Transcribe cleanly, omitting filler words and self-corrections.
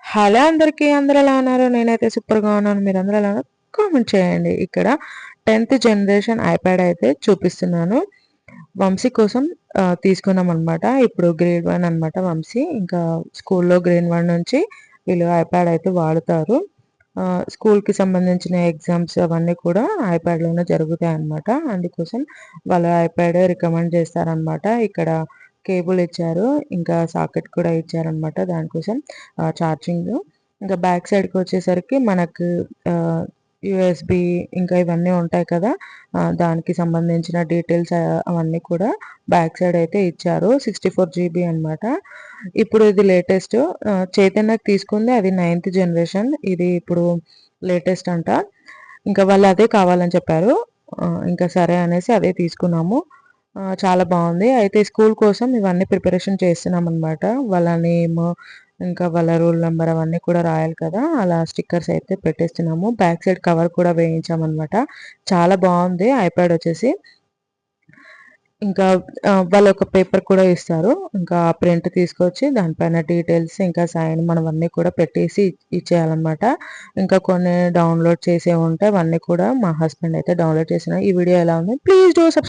Hello అందరికీ, అందరూ ఎలా ఉన్నారు? నేనైతే సూపర్‌గా ఉన్నాను. మీరందరూ ఎలా ఉన్నారు? కామెంట్ చేయండి. ఇక్కడ 10th జనరేషన్ ఐప్యాడ్ అయితే చూపిస్తున్నాను. వంశీ కోసం తీసుకున్నామనమాట. ఇప్పుడు గ్రేడ్ 1 అనమాట వంశీ. ఇంకా స్కూల్‌లో గ్రేడ్ 1 నుంచి వీళ్ళు ఐప్యాడ్ అయితే వాడుతారు. స్కూల్‌కి సంబంధించిన ఎగ్జామ్స్ అవన్నీ కూడా ఐప్యాడ్‌లోనే జరుగుతాయన్నమాట. అందుకోసం వాళ్ళు ఐప్యాడే రికమెండ్ చేస్తారనమాట. ఇక్కడ కేబుల్ ఇచ్చారు. ఇంకా సాకెట్ కూడా ఇచ్చారనమాట దానికోసం ఛార్జింగు. ఇంకా బ్యాక్ సైడ్‌కొచ్చేసరికి మనకు యూఎస్‌బీ ఇంకా ఇవన్నీ ఉంటాయి కదా! దానికి సంబంధించిన డీటెయిల్స్ అవన్నీ కూడా బ్యాక్ సైడ్ అయితే ఇచ్చారు. 64 జీబీ అనమాట. ఇప్పుడు ఇది లేటెస్ట్. చైతన్యకి తీసుకుంది అది 9th జనరేషన్. ఇది ఇప్పుడు లేటెస్ట్ అంట. ఇంకా వాళ్ళు అదే కావాలని చెప్పారు. ఇంకా సరే అనేసి అదే తీసుకున్నాము. చాలా బాగుంది. అయితే స్కూల్ కోసం ఇవన్నీ ప్రిపరేషన్ చేస్తున్నామనమాట. వాళ్ళ నేమ్, ఇంకా వాళ్ళ రోల్ నంబర్ అవన్నీ కూడా రాయాలి కదా! అలా స్టిక్కర్స్ అయితే పెట్టేస్తున్నాము. బ్యాక్ సైడ్ కవర్ కూడా వేయించామనమాట. చాలా బాగుంది ఐప్యాడ్ వచ్చేసి. ఇంకా వాళ్ళొక పేపర్ కూడా ఇస్తారు. ఇంకా ఆ ప్రింట్ తీసుకొచ్చి దానిపైన డీటెయిల్స్ ఇంకా సైన్ మనవన్నీ కూడా పెట్టేసి ఇచ్చేయాలనమాట. ఇంకా కొన్ని డౌన్‌లోడ్ చేసేవి ఉంటే అవన్నీ కూడా మా హస్బెండ్ అయితే డౌన్‌లోడ్ చేసినారు. ఈ వీడియో ఎలా ఉంది? Please do